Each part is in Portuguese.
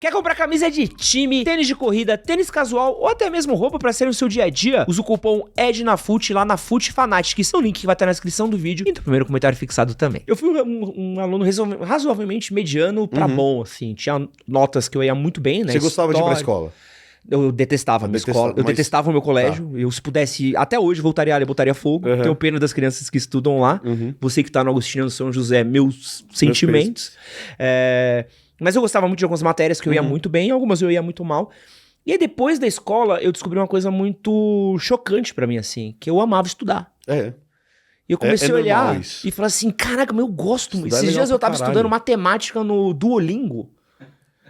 Quer comprar camisa de time, tênis de corrida, tênis casual ou até mesmo roupa pra ser no seu dia a dia? Usa o cupom EDNAFUT lá na FUT Fanatics, o link que vai estar na descrição do vídeo e no primeiro comentário fixado também. Eu fui um aluno razoavelmente mediano pra bom, assim. Tinha notas que eu ia muito bem, né? Você gostava de ir pra escola? Eu detestava a minha escola, eu detestava o meu colégio. Eu, se pudesse, até hoje, voltaria ali, botaria fogo. Tenho pena das crianças que estudam lá. Você que tá no Agostinho São José, meus sentimentos. Mas eu gostava muito de algumas matérias que eu ia muito bem, algumas eu ia muito mal. E aí, depois da escola, eu descobri uma coisa muito chocante pra mim, assim, que eu amava estudar. E eu comecei a olhar e falar assim, caraca, mas eu gosto muito. Esses dias eu tava estudando matemática no Duolingo.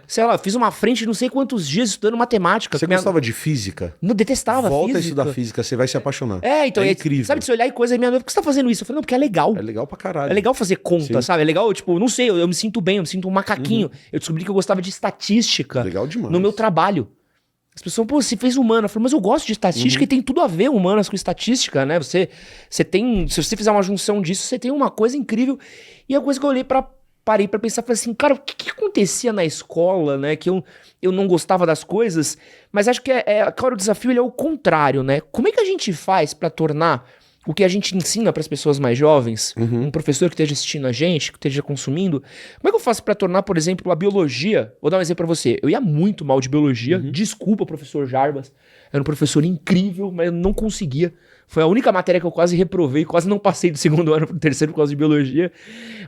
Sei lá, fiz uma frente de não sei quantos dias estudando matemática. Você gostava de física? Não, detestava física. Volta a estudar física, você vai se apaixonar. Então, é incrível. Sabe, de você olhar e coisa, minha mãe, por que você tá fazendo isso? Eu falei, não, porque é legal. É legal pra caralho. É legal fazer conta, sabe? É legal, tipo, não sei, eu me sinto bem, eu me sinto um macaquinho. Eu descobri que eu gostava de estatística. Legal demais. No meu trabalho. As pessoas, pô, você fez humana. Eu falei, mas eu gosto de estatística e tem tudo a ver humanas com estatística, né? Você tem, se você fizer uma junção disso, você tem uma coisa incrível. E a coisa que eu olhei parei pra pensar, falei assim, cara, o que acontecia na escola, né, que eu não gostava das coisas, mas acho que claro, o desafio ele é o contrário, né, como é que a gente faz pra tornar o que a gente ensina pras pessoas mais jovens, um professor que esteja assistindo a gente, que esteja consumindo, como é que eu faço pra tornar, por exemplo, a biologia, vou dar um exemplo pra você, eu ia muito mal de biologia, desculpa, professor Jarbas, era um professor incrível, mas eu não conseguia. Foi a única matéria que eu quase reprovei, quase não passei do segundo ano pro terceiro por causa de biologia.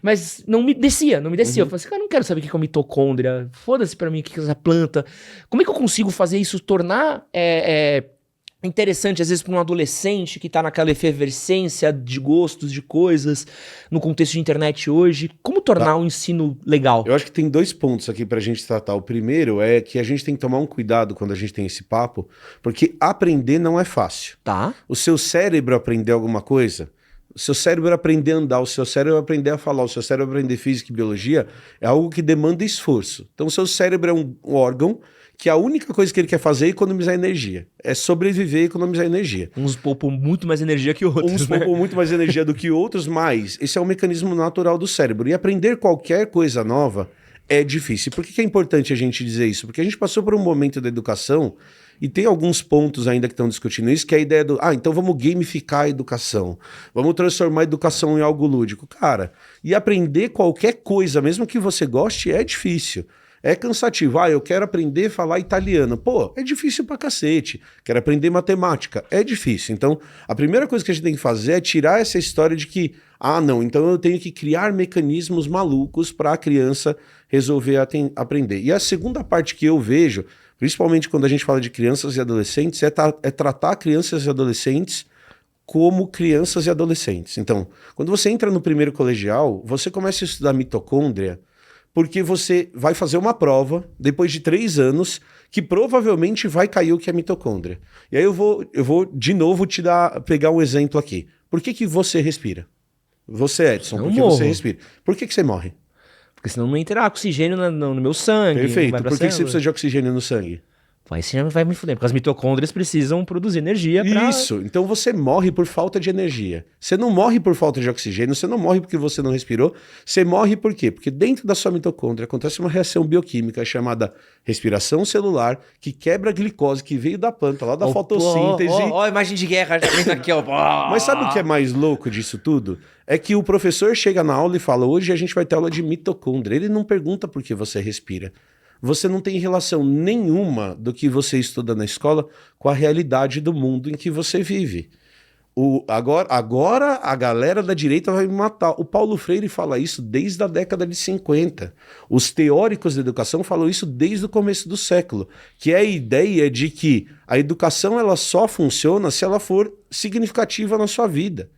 Mas não me descia. Eu falei assim, cara, eu não quero saber o que é uma mitocôndria. Foda-se pra mim o que é essa planta. Como é que eu consigo fazer isso tornar interessante, às vezes, para um adolescente que tá naquela efervescência de gostos, de coisas, no contexto de internet hoje? Como tornar o ensino legal? Eu acho que tem dois pontos aqui pra gente tratar. O primeiro é que a gente tem que tomar um cuidado quando a gente tem esse papo, porque aprender não é fácil. O seu cérebro aprender alguma coisa, o seu cérebro aprender a andar, o seu cérebro aprender a falar, o seu cérebro aprender física e biologia, é algo que demanda esforço. Então, o seu cérebro é um órgão que a única coisa que ele quer fazer é economizar energia. É sobreviver e economizar energia. Uns poupam muito mais energia que outros, Uns poupam muito mais energia do que outros, mas esse é um mecanismo natural do cérebro. E aprender qualquer coisa nova é difícil. Por que é importante a gente dizer isso? Porque a gente passou por um momento da educação e tem alguns pontos ainda que estão discutindo isso, que é a ideia do, então vamos gamificar a educação. Vamos transformar a educação em algo lúdico. Cara, e aprender qualquer coisa, mesmo que você goste, é difícil. É cansativo. Eu quero aprender a falar italiano. Pô, é difícil pra cacete. Quero aprender matemática. É difícil. Então, a primeira coisa que a gente tem que fazer é tirar essa história de que, não, então eu tenho que criar mecanismos malucos para a criança resolver aprender. E a segunda parte que eu vejo, principalmente quando a gente fala de crianças e adolescentes, é tratar crianças e adolescentes como crianças e adolescentes. Então, quando você entra no primeiro colegial, você começa a estudar mitocôndria, porque você vai fazer uma prova, depois de 3 anos, que provavelmente vai cair o que é mitocôndria. E aí eu vou de novo pegar um exemplo aqui. Por que você respira? Você, Edson, por que você respira? Por que você morre? Porque senão não entra oxigênio no meu sangue. Perfeito. Por que você precisa de oxigênio no sangue? Aí você vai me fuder, porque as mitocôndrias precisam produzir energia pra... Isso, então você morre por falta de energia. Você não morre por falta de oxigênio, você não morre porque você não respirou, você morre por quê? Porque dentro da sua mitocôndria acontece uma reação bioquímica chamada respiração celular, que quebra a glicose que veio da planta, lá da fotossíntese. Ó, imagem de guerra, já vem aqui, ó. Mas sabe o que é mais louco disso tudo? É que o professor chega na aula e fala, hoje a gente vai ter aula de mitocôndria. Ele não pergunta por que você respira. Você não tem relação nenhuma do que você estuda na escola com a realidade do mundo em que você vive. Agora a galera da direita vai me matar. O Paulo Freire fala isso desde a década de 50. Os teóricos da educação falam isso desde o começo do século, que é a ideia de que a educação ela só funciona se ela for significativa na sua vida.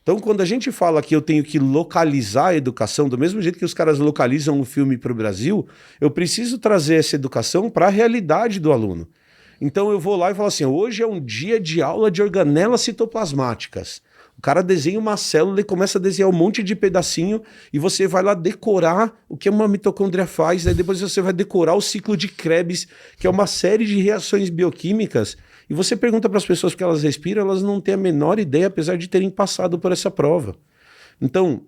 Então, quando a gente fala que eu tenho que localizar a educação, do mesmo jeito que os caras localizam o filme para o Brasil, eu preciso trazer essa educação para a realidade do aluno. Então, eu vou lá e falo assim, hoje é um dia de aula de organelas citoplasmáticas. O cara desenha uma célula e começa a desenhar um monte de pedacinho e você vai lá decorar o que uma mitocôndria faz, aí depois você vai decorar o ciclo de Krebs, que é uma série de reações bioquímicas. E você pergunta para as pessoas que elas respiram, elas não têm a menor ideia, apesar de terem passado por essa prova. Então,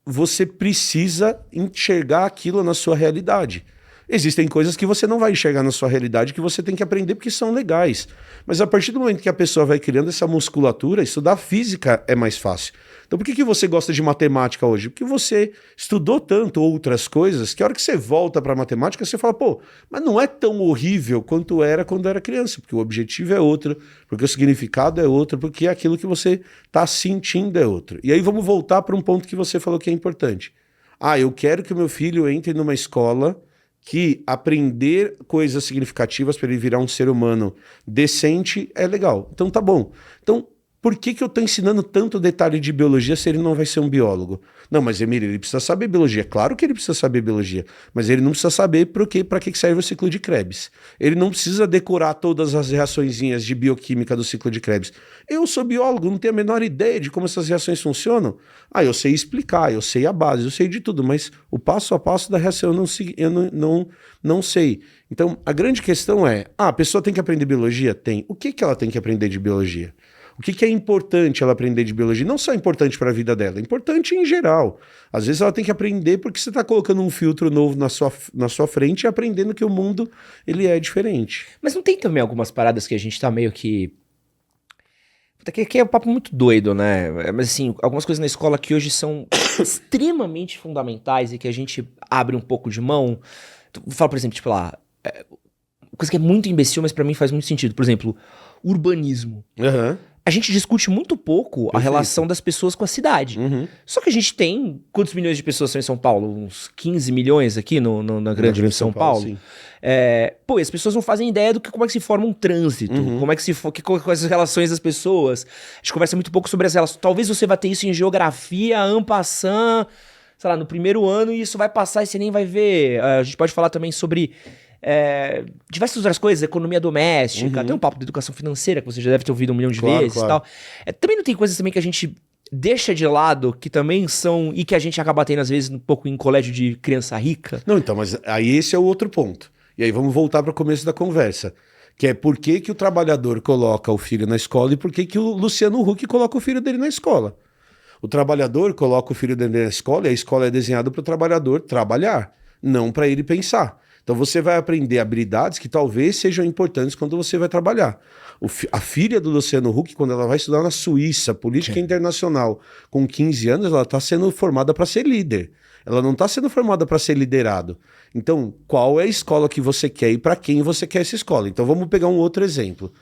você precisa enxergar aquilo na sua realidade. Existem coisas que você não vai enxergar na sua realidade que você tem que aprender porque são legais. Mas a partir do momento que a pessoa vai criando essa musculatura, estudar física é mais fácil. Então por que você gosta de matemática hoje? Porque você estudou tanto outras coisas que a hora que você volta para matemática, você fala, pô, mas não é tão horrível quanto era quando era criança, porque o objetivo é outro, porque o significado é outro, porque aquilo que você está sentindo é outro. E aí vamos voltar para um ponto que você falou que é importante. Eu quero que o meu filho entre numa escola que aprender coisas significativas para ele virar um ser humano decente é legal. Então tá bom. Então, por que eu estou ensinando tanto detalhe de biologia se ele não vai ser um biólogo? Não, mas Emílio, ele precisa saber biologia. Claro que ele precisa saber biologia, mas ele não precisa saber para que serve o ciclo de Krebs. Ele não precisa decorar todas as reaçõezinhas de bioquímica do ciclo de Krebs. Eu sou biólogo, não tenho a menor ideia de como essas reações funcionam. Eu sei explicar, eu sei a base, eu sei de tudo, mas o passo a passo da reação eu não sei. Então, a grande questão é, a pessoa tem que aprender biologia? Tem. O que ela tem que aprender de biologia? O que é importante ela aprender de biologia? Não só importante para a vida dela, é importante em geral. Às vezes ela tem que aprender porque você está colocando um filtro novo na sua frente e aprendendo que o mundo ele é diferente. Mas não tem também algumas paradas que a gente tá meio que... Que é um papo muito doido, né? Mas assim, algumas coisas na escola que hoje são extremamente fundamentais e que a gente abre um pouco de mão. Vou falar, por exemplo, tipo lá... coisa que é muito imbecil, mas pra mim faz muito sentido. Por exemplo, urbanismo. Aham. A gente discute muito pouco a relação das pessoas com a cidade. Uhum. Só que a gente tem... Quantos milhões de pessoas são em São Paulo? Uns 15 milhões aqui na grande São Paulo? Sim. Pô, e as pessoas não fazem ideia como é que se forma um trânsito. Como é que quais as relações das pessoas. A gente conversa muito pouco sobre as relações. Talvez você vá ter isso em geografia, en passant, sei lá, no primeiro ano, e isso vai passar e você nem vai ver. A gente pode falar também sobre... diversas outras coisas, economia doméstica, tem um papo de educação financeira que você já deve ter ouvido 1 milhão de vezes e tal. Também não tem coisas também que a gente deixa de lado, que também são, e que a gente acaba tendo às vezes um pouco em colégio de criança rica? Não, então, mas aí esse é o outro ponto. E aí vamos voltar para o começo da conversa, que é por que o trabalhador coloca o filho na escola e por que o Luciano Huck coloca o filho dele na escola. O trabalhador coloca o filho dele na escola e a escola é desenhada para o trabalhador trabalhar, não para ele pensar. Então você vai aprender habilidades que talvez sejam importantes quando você vai trabalhar. A filha do Luciano Huck, quando ela vai estudar na Suíça, política internacional, com 15 anos, ela está sendo formada para ser líder. Ela não está sendo formada para ser liderado. Então, qual é a escola que você quer e para quem você quer essa escola? Então vamos pegar um outro exemplo.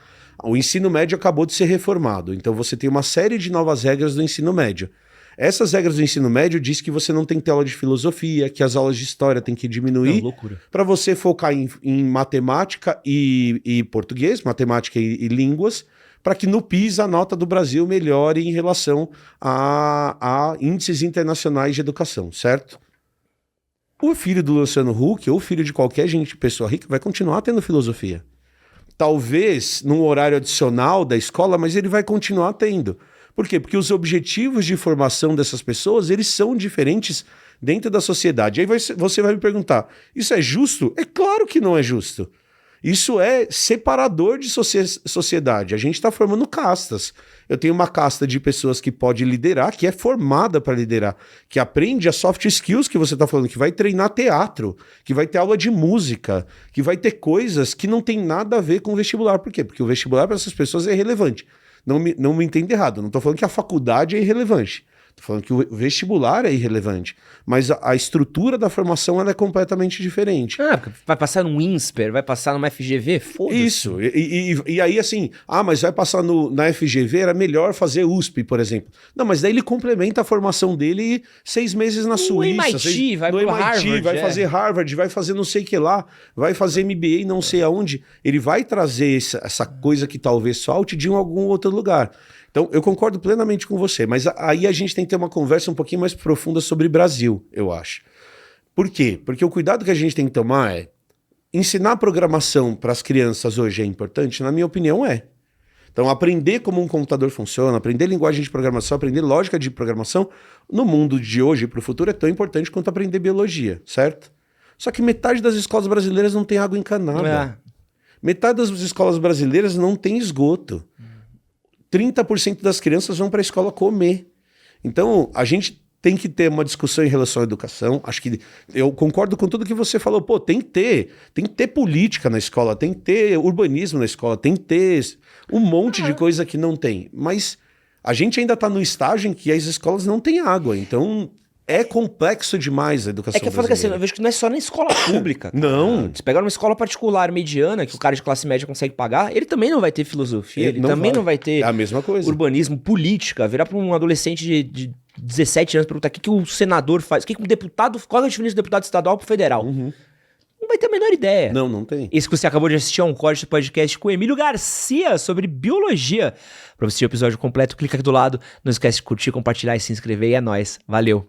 O ensino médio acabou de ser reformado. Então você tem uma série de novas regras do ensino médio. Essas regras do ensino médio diz que você não tem que ter aula de filosofia, que as aulas de história tem que diminuir para você focar em matemática e português, matemática e línguas, para que no PISA a nota do Brasil melhore em relação a índices internacionais de educação, certo? O filho do Luciano Huck, ou o filho de qualquer pessoa rica, vai continuar tendo filosofia. Talvez num horário adicional da escola, mas ele vai continuar tendo. Por quê? Porque os objetivos de formação dessas pessoas, eles são diferentes dentro da sociedade. Aí você vai me perguntar, isso é justo? É claro que não é justo. Isso é separador de sociedade. A gente está formando castas. Eu tenho uma casta de pessoas que pode liderar, que é formada para liderar, que aprende as soft skills que você está falando, que vai treinar teatro, que vai ter aula de música, que vai ter coisas que não tem nada a ver com o vestibular. Por quê? Porque o vestibular para essas pessoas é irrelevante. Não me entenda errado, não estou falando que a faculdade é irrelevante. Estou falando que o vestibular é irrelevante. Mas a estrutura da formação ela é completamente diferente. Vai passar no INSPER, vai passar numa FGV? Foda-se. Isso. E aí, assim, mas vai passar na FGV, era melhor fazer USP, por exemplo. Não, mas daí ele complementa a formação dele 6 meses na Suíça. MIT, vai pro Harvard. Vai fazer Harvard, vai fazer não sei o que lá, vai fazer MBA não sei aonde. Ele vai trazer essa coisa que talvez falte de algum outro lugar. Então, eu concordo plenamente com você, mas aí a gente tem que ter uma conversa um pouquinho mais profunda sobre Brasil, eu acho. Por quê? Porque o cuidado que a gente tem que tomar é ensinar programação para as crianças hoje é importante? Na minha opinião, é. Então, aprender como um computador funciona, aprender linguagem de programação, aprender lógica de programação, no mundo de hoje e para o futuro é tão importante quanto aprender biologia, certo? Só que metade das escolas brasileiras não tem água encanada. Metade das escolas brasileiras não tem esgoto. 30% das crianças vão para a escola comer. Então, a gente tem que ter uma discussão em relação à educação. Acho que eu concordo com tudo que você falou. Pô, tem que ter política na escola, tem que ter urbanismo na escola, tem que ter um monte de coisa que não tem. Mas a gente ainda está no estágio em que as escolas não têm água, então é complexo demais a educação É que eu falo que assim, eu brasileira. vejo que não é só na escola pública. Cara. Não. Se pegar uma escola particular mediana, que o cara de classe média consegue pagar, ele também não vai ter filosofia, ele também não vai ter É a mesma coisa. urbanismo, política. Virar para um adolescente de 17 anos perguntar o que o senador faz, o que o deputado, qual é a diferença do deputado estadual pro federal? Não vai ter a menor ideia. Não tem. Esse que você acabou de assistir é um corte do podcast com o Emílio Garcia sobre biologia. Pra você assistir o episódio completo, clica aqui do lado. Não esquece de curtir, compartilhar e se inscrever. E é nóis. Valeu.